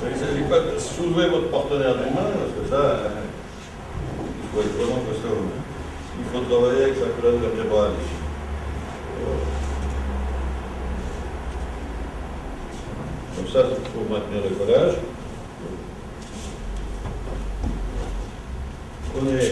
Il ne s'agit pas de soulever votre partenaire d'une main, parce que ça, il faut être vraiment costaud. Il faut travailler avec sa colonne vertébrale ici. Comme ça, il faut maintenir le collage. Prenez.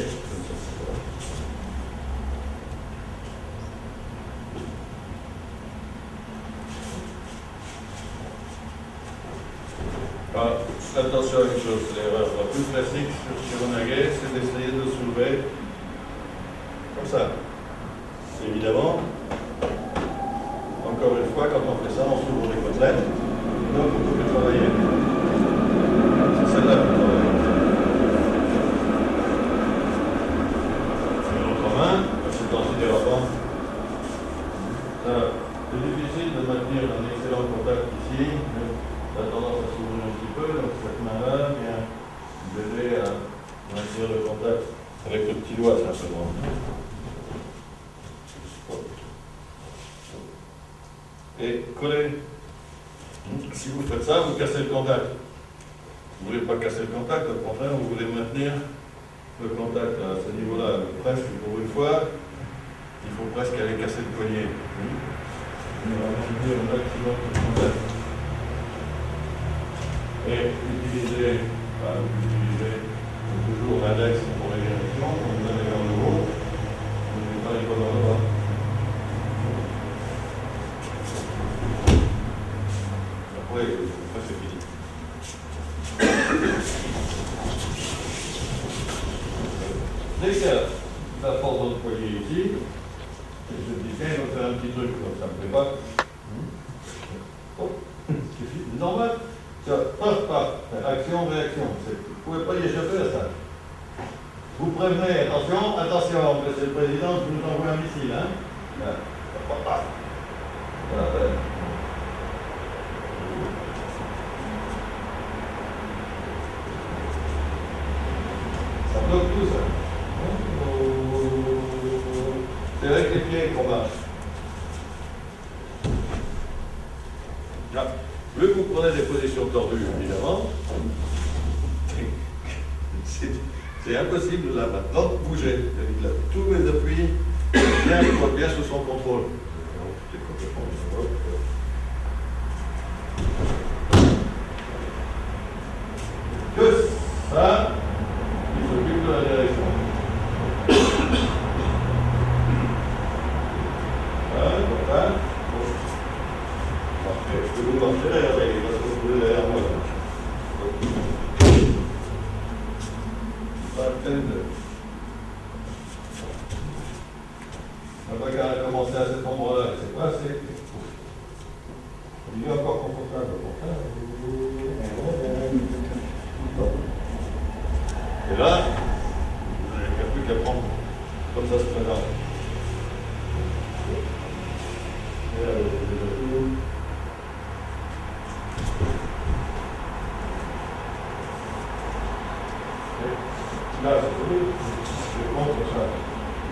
Attention à une chose, l'erreur la plus classique sur un aguet, c'est d'essayer de soulever comme ça. Évidemment, encore une fois, quand on fait ça, on s'ouvre les côtelettes, donc on peut travailler. C'est celle-là qu'on travaille. L'autre main, c'est considérable. C'est difficile de maintenir un excellent contact ici. Ça a tendance à s'ouvrir un petit peu, donc cette main-là vient m'aider à maintenir le contact avec le petit doigt simplement. Et coller. Si vous faites ça, vous cassez le contact. Vous ne voulez pas casser le contact, au contraire, vous voulez maintenir le contact à ce niveau-là. Presque, pour une fois, il faut presque aller casser le poignet. On va maintenir le maximum de contact. Et utiliser toujours l'index pour les directions, vous allez vers le haut, vous n'avez pas les doigts dans le bas. Après c'est fini. Dès que la force dans le poignet ici, je dis tiens, il va faire un petit truc, comme ça ne me plaît pas. Oh, c'est normal. Action, réaction. Vous ne pouvez pas y échapper à ça. Vous prévenez, attention, attention, monsieur le président, je vous envoie un missile. Hein? Voilà. Ça bloque tout ça. C'est avec les pieds qu'on marche. Là. Vu que vous prenez des positions tordues, évidemment, c'est impossible là maintenant de bouger. Tous les appuis bien sous son contrôle. Que ça, il s'occupe de la direction. Voilà. Je vais vous montrer derrière, parce que vous voulez derrière moi. On va pas commencer à cet endroit-là. C'est pas assez. Il est encore confortable pour ça. Et là, vous n'avez plus qu'à prendre comme ça se présente. Là, je montre ça.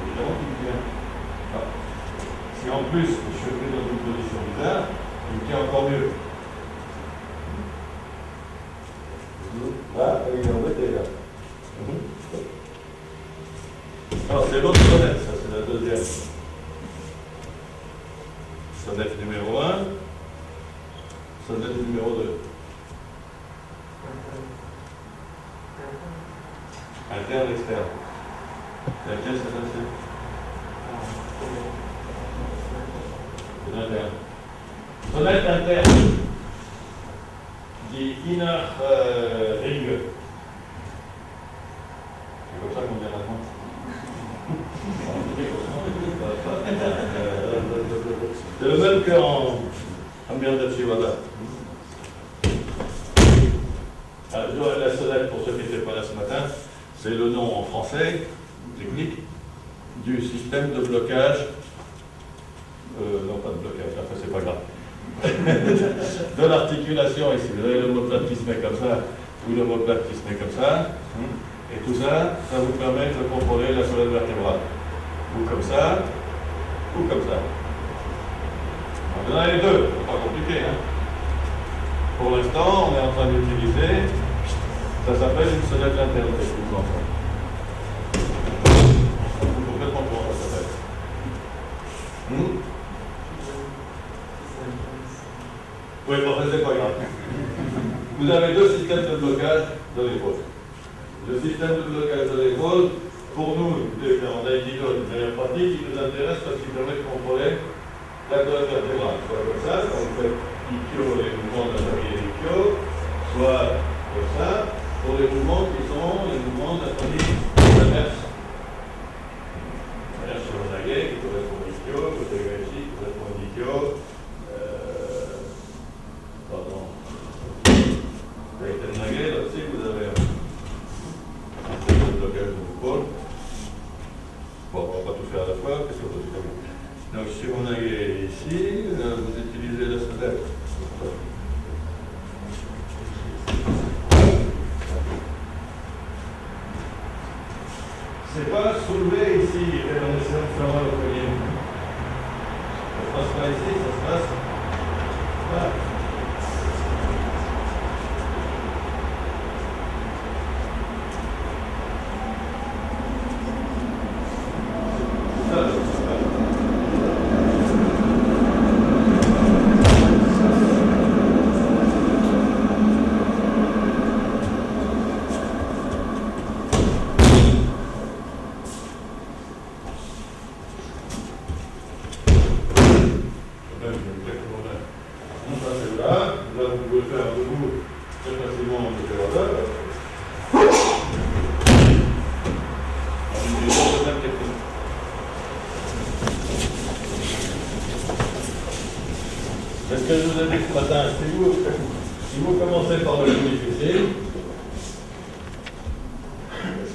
Évidemment qu'il tient. Si en plus je fais dans une position bizarre, il tient encore mieux. Là, il est embêté là. Alors c'est l'autre sonnette, ça c'est la deuxième. Sonnette numéro 1, sonnette numéro 2. Interne, externe. Laquelle c'est celle-ci? C'est l'interne. Sonnette interne. Dit inner ring. C'est comme ça qu'on dit maintenant. C'est le même qu'en Mirdachi Wada. La sonnette, pour ceux qui n'étaient pas là ce matin, c'est le nom en français, technique, du système de blocage, non pas de blocage, enfin c'est pas grave, de l'articulation ici. Vous avez l'omoplate qui se met comme ça, ou l'omoplate qui se met comme ça, et tout ça, ça vous permet de contrôler la colonne vertébrale. Ou comme ça, ou comme ça. On en a les deux, c'est pas compliqué, hein. Pour l'instant, on est en train d'utiliser, ça s'appelle une sonnette interne techniquement. Complètement comment ça s'appelle. Oui, en fait, c'est pas grave. Vous avez deux systèmes de blocage de l'épaule. Le système de blocage de l'épaule, pour nous, on a indiqué une manière pratique, il nous intéresse parce qu'il permet de contrôler la colonne vertébrale. Soit comme ça, quand vous faites ischio, les mouvements de la famille ischio, soit comme ça, pour les mouvements qui sont les mouvements de la famille inverse. Inverse sur le nagé, qui correspond à ischio, côté ici, qui correspond à ischio. Pardon. Avec le nagé, là-dessus, vous avez un système de blocage de l'épaule. Bon, on va pas tout faire à la fois, qu'est-ce que vous avez? Donc, si on a ici, vous utilisez la sonnette. C'est pas soulever ici et en essayant de faire mal au collier. Ça se passe pas ici, ça se passe là. C'est ce que je vous ai dit ce matin. Si vous commencez par le plus difficile,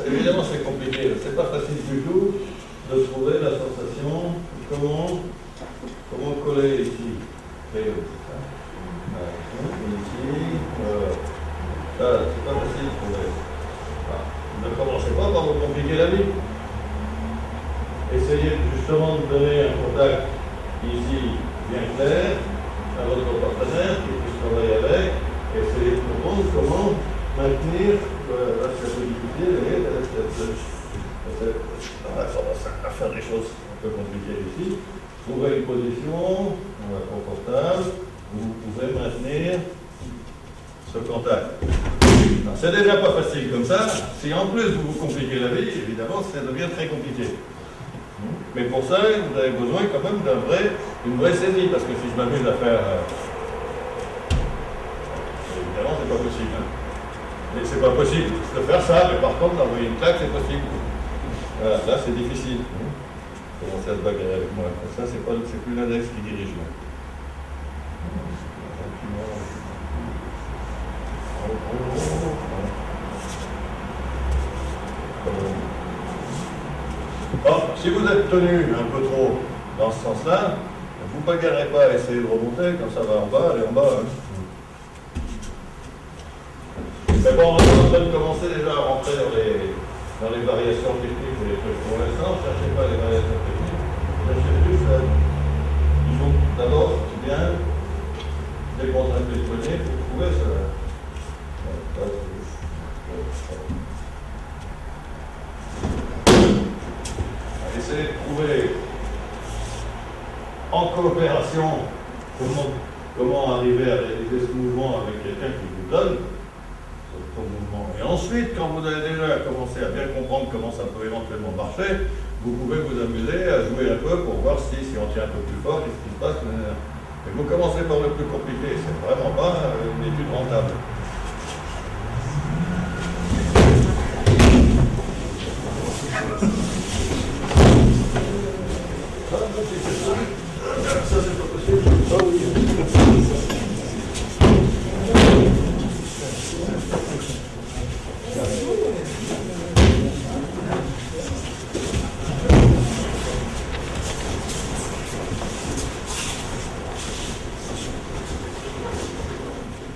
évidemment c'est compliqué. C'est pas facile du tout de trouver la sensation comment coller ici. Ici, c'est pas facile de trouver. Ne commencez pas par vous compliquer la vie. Essayez justement de donner un contact ici bien clair à votre partenaire qui puisse travailler avec. Essayez de comprendre comment maintenir la stabilité à faire des choses un peu compliquées ici. Trouvez une position confortable où vous pouvez maintenir ce contact. C'est déjà pas facile comme ça. Si en plus vous vous compliquez la vie, évidemment, ça devient très compliqué. Mais pour ça, vous avez besoin quand même d'une vraie saisie, parce que si je m'amuse à faire... évidemment, c'est pas possible. Hein. Mais c'est pas possible de faire ça, mais par contre, d'envoyer une claque, c'est possible. Voilà, là, c'est difficile. Commencez à se bagarrer avec moi. Ça, c'est plus l'index qui dirige. Là. Bon, si vous êtes tenu un peu trop dans ce sens-là, vous ne bagarrez pas à essayer de remonter, quand ça va en bas, allez en bas. Hein. Mais bon, on est en train de commencer déjà à rentrer dans les variations techniques et les trucs. Pour l'instant, ne cherchez pas les variations techniques, cherchez juste il faut d'abord bien décontracter les poignets pour trouver ça. Essayez de trouver en coopération comment arriver à réaliser ce mouvement avec quelqu'un qui vous donne ce mouvement. Et ensuite, quand vous avez déjà commencé à bien comprendre comment ça peut éventuellement marcher, vous pouvez vous amuser à jouer un peu pour voir si on tient un peu plus fort, qu'est-ce qui se passe. Mais vous commencez par le plus compliqué, c'est vraiment pas une étude rentable. Ça, c'est pas possible. Ah oui.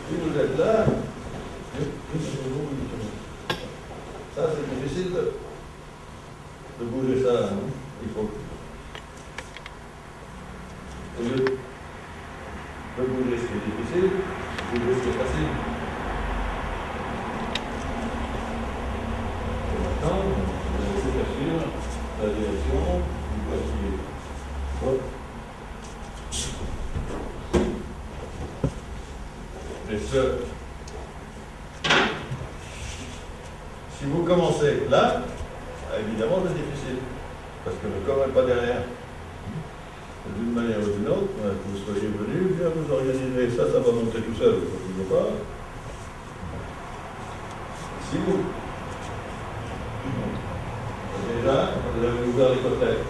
Si vous êtes là, ça c'est difficile de bouger ça. Hein. Il faut. si vous commencez là, évidemment c'est difficile, parce que le corps n'est pas derrière. D'une manière ou d'une autre, que vous soyez venu, bien vous organisez ça, ça va monter tout seul, vous ne pas. Si vous, déjà, vous avez ouvert les côtelettes.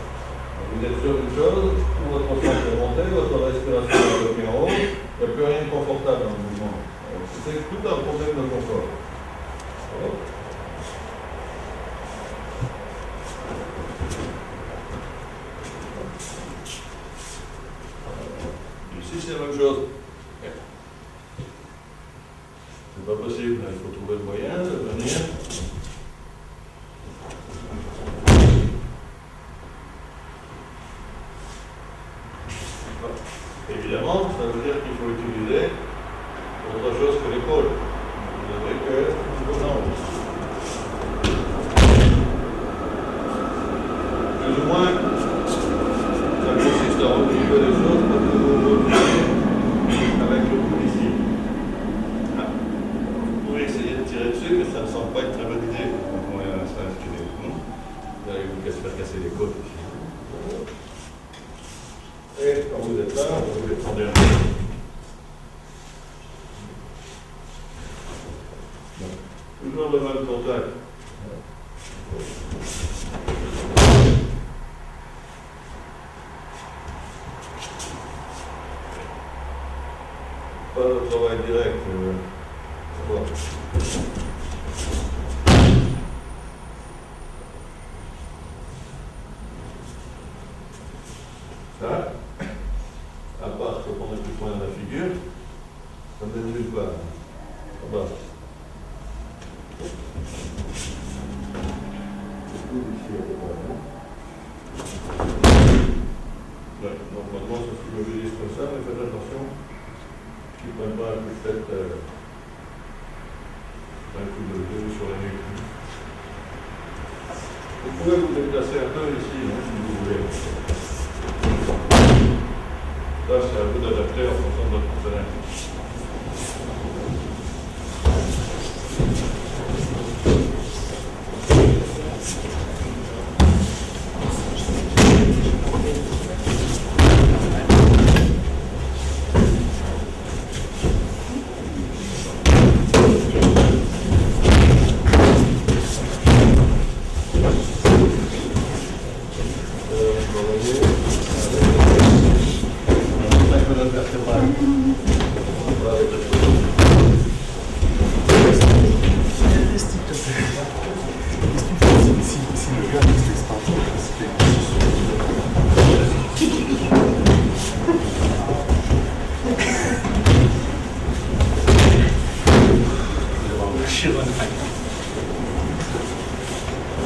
Vous êtes sur une chose, tout votre sang est monté, votre respiration est bloquée en haut, il n'y a plus rien de confortable dans le mouvement. C'est tout un problème de confort. Ici, c'est la même chose. C'est pas possible, il faut trouver le moyen de venir. Évidemment, ça veut dire qu'il faut utiliser autre chose que l'épaule. Vous avez que le jambes. Plus ou moins, ça consiste à retrouver les choses pour que vous retrouviez avec le bout ici. Vous pouvez essayer de tirer dessus, mais ça ne semble pas une très bonne idée. Vous allez vous faire casser les côtes ici. Et quand vous êtes là, vous les prendre un peu. Toujours le même contact. Pas de travail direct. Bon. Ça, à part que prendre un coup de poing dans la figure, ça ne mène nulle part. En bas. Ouais, normalement, ça s'immobilise comme ça, mais faites attention qu'ils ne prennent pas un coup de tête, un coup de dos sur la nuque. Vous pouvez vous déplacer un peu ici, hein, si vous voulez. Là, c'est à vous d'adapter en fonction de votre partenaire.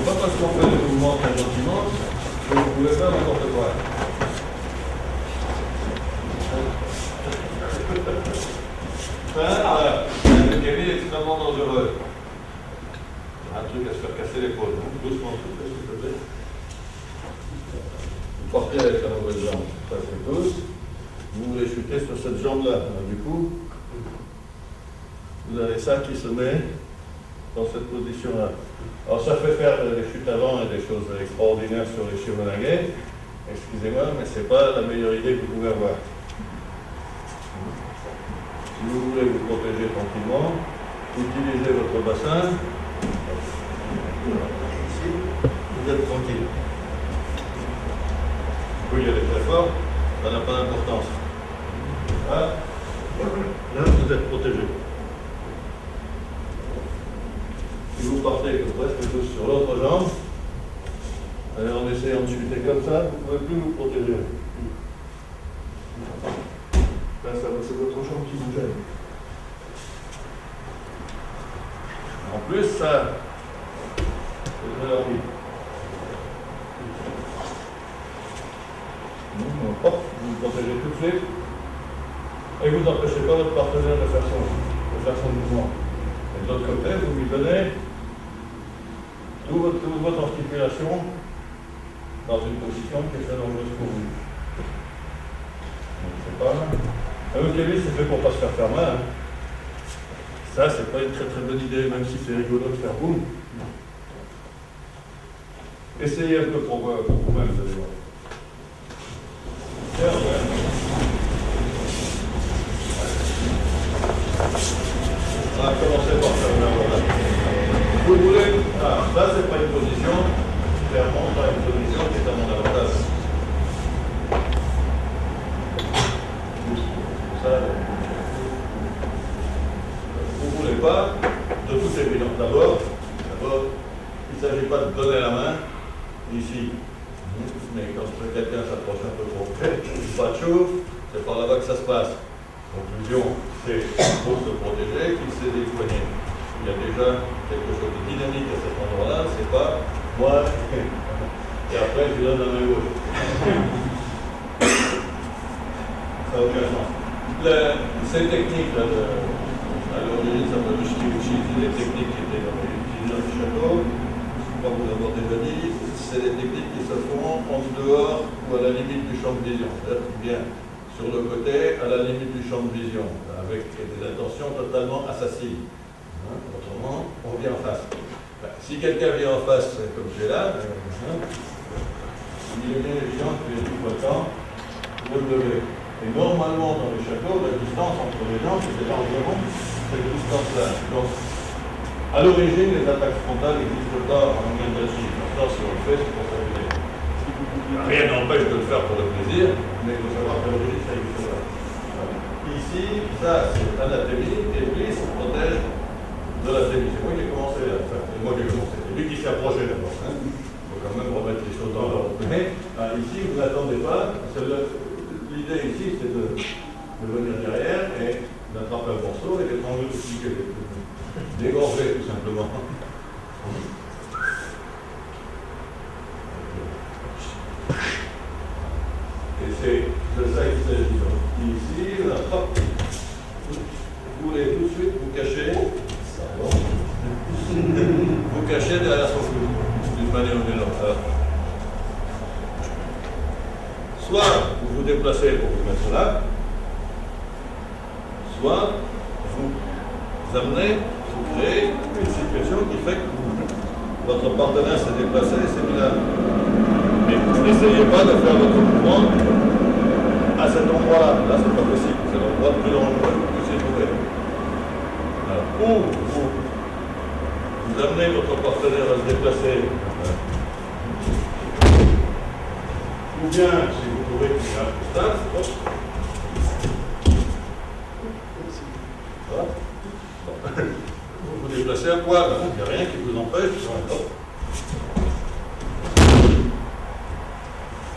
Pas parce qu'on fait des mouvements très gentiment que vous pouvez faire n'importe quoi. Le Kevin est extrêmement dangereux. Un truc à se faire casser l'épaule. Doucement, s'il te plaît. Vous partez avec la mauvaise jambe. Ça c'est tous. Vous voulez chuter sur cette jambe-là. Du coup, vous avez ça qui se met dans cette position-là. Alors ça fait faire des chutes avant et des choses extraordinaires sur les chevaux-linguets. Excusez-moi, mais ce n'est pas la meilleure idée que vous pouvez avoir. Si vous voulez vous protéger tranquillement, utilisez votre bassin. Ici, vous êtes tranquille. Vous pouvez y aller très fort, ça n'a pas d'importance. Là, vous êtes protégé. Si vous partez presque tous sur l'autre jambe, en essayant de chuter comme ça, vous ne pouvez plus vous protéger. Là, c'est votre jambe qui vous gêne. En plus, ça, c'est très rapide. Hop, vous vous protégez tout de suite. Et vous n'empêchez pas votre partenaire de faire son mouvement. Et de l'autre côté, vous lui donnez toute votre articulation dans une position qui est très dangereuse pour vous. Donc c'est pas... Le Kevin, c'est fait pour ne pas se faire mal. Hein. Ça, c'est pas une très très bonne idée, même si c'est rigolo de faire boum. Essayez un peu pour vous-même, vous allez voir. Tiens, ouais. On va commencer par faire une voilà. Vous voulez. Ah, ça, c'est pas une position, clairement pas une position qui est à mon avantage. Ça, vous ne voulez pas, de toute évidence, d'abord, il ne s'agit pas de donner la main ici. Mais quand quelqu'un s'approche un peu trop près, pas de chaud, c'est par là-bas que ça se passe. Conclusion, c'est qu'il faut se protéger, qu'il sait des poignets. Il y a déjà quelque chose de dynamique à cet endroit-là, c'est pas moi, et après je lui donne la main gauche. Ça n'a aucun sens. Ces techniques-là, à l'origine, ça peut utiliser des techniques qui étaient utilisées dans le château. Je crois que vous l'avez déjà dit, c'est des techniques qui se font en dehors ou à la limite du champ de vision. C'est-à-dire qu'il vient sur le côté, à la limite du champ de vision, avec des intentions totalement assassines. Autrement, on vient en face. Si quelqu'un vient en face, comme j'ai là, il est bien évident que tout le temps, vous le levez. Et normalement, dans les châteaux, la distance entre les gens, c'est largement cette distance-là. Donc, à l'origine, les attaques frontales n'existent pas en moyenne d'agir. Maintenant, si on le fait, c'est pour s'amuser. Rien n'empêche de le faire pour le plaisir, mais il faut savoir qu'à l'origine, ça existe pas. Ici, ça, c'est l'anathémie, et lui, il se protège de l'anathémie. C'est moi qui ai commencé là. Enfin, c'est moi qui ai commencé. C'est lui qui s'est approché d'abord. Il faut quand même remettre les choses dans l'ordre. Mais ici, vous n'attendez pas. L'idée ici, c'est de venir derrière et d'attraper un morceau et d'étrangler tout d'égorger tout simplement. Et c'est de ça qu'il s'agit. Ici, là, hop, vous voulez tout de suite vous cacher, vous cachez derrière son flou, d'une manière ou d'une autre. Soit vous vous déplacez pour vous mettre là, soit vous amenez, vous créez une situation qui fait que votre partenaire s'est déplacé et s'est mis là. Mais n'essayez pas de faire votre mouvement à cet endroit-là. Là, c'est pas possible. C'est l'endroit le plus dangereux que vous puissiez trouver. Ou vous amenez votre partenaire à se déplacer. Ou bien, si vous trouvez qu'il y a un stade, vous vous déplacez à poil, il n'y a rien qui vous empêche.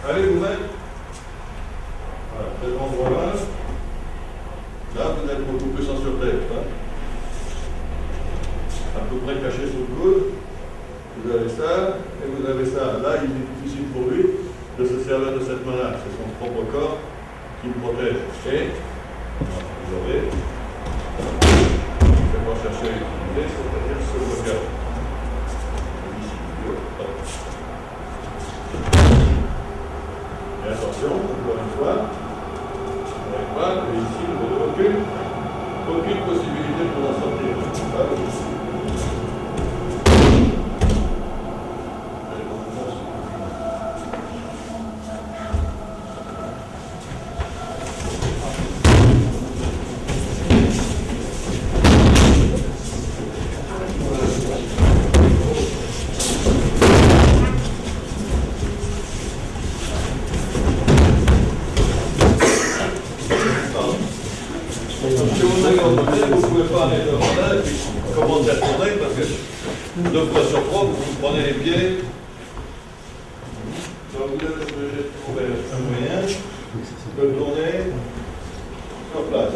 Allez vous mettre. Voilà, cet endroit-là. Là, vous êtes beaucoup plus en sûreté. À peu près caché sous le coude. Vous avez ça, et vous avez ça. Là, il est difficile pour lui de se servir de cette main-là. C'est son propre corps qui le protège. Et vous avez, je vais pas chercher à utiliser, c'est-à-dire ce blocage. Et attention, encore une fois, on n'arrive pas, et ici, vous n'avez aucune possibilité de vous en sortir. Vous ne pouvez pas aller devant là et puis commencer à tourner parce que 2 fois sur 3, vous prenez les pieds. Donc vous êtes obligé de trouver un moyen de tourner sur place.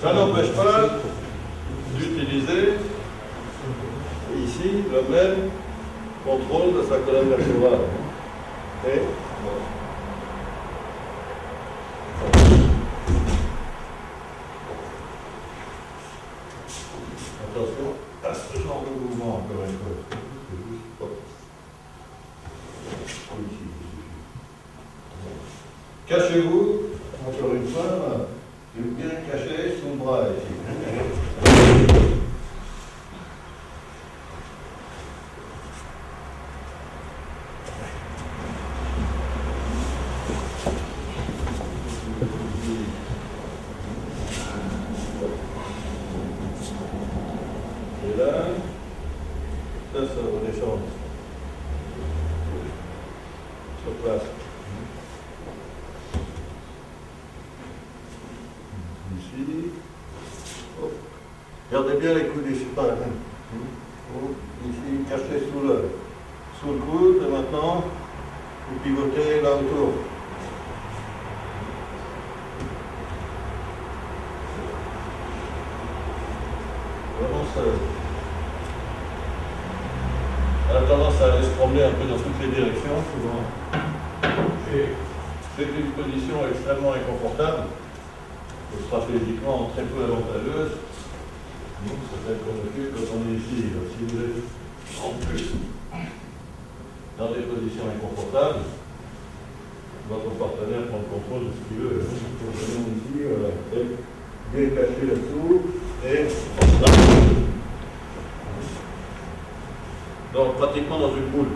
Ça n'empêche pas d'utiliser ici le même contrôle de sa colonne vertébrale. Et attention à ce genre de mouvement, encore une fois. Cachez-vous, encore une fois, et bien caché sous le bras. Et là, ça va descendre sur place. Ici. Hop. Regardez bien les coudes ici par exemple. Ici, caché sous le coude, et maintenant, vous pivotez là autour. Vraiment, elle a tendance à aller se promener un peu dans toutes les directions, souvent. Et c'est une position extrêmement inconfortable, et stratégiquement très peu avantageuse. Donc, c'est celle qu'on occupe quand on est ici. Alors, si vous êtes en plus dans des positions inconfortables, votre partenaire prend le contrôle de ce qu'il veut. Donc, ici, voilà, bien caché là-dessous, et on se lâche. Donc, pratiquement dans une boule.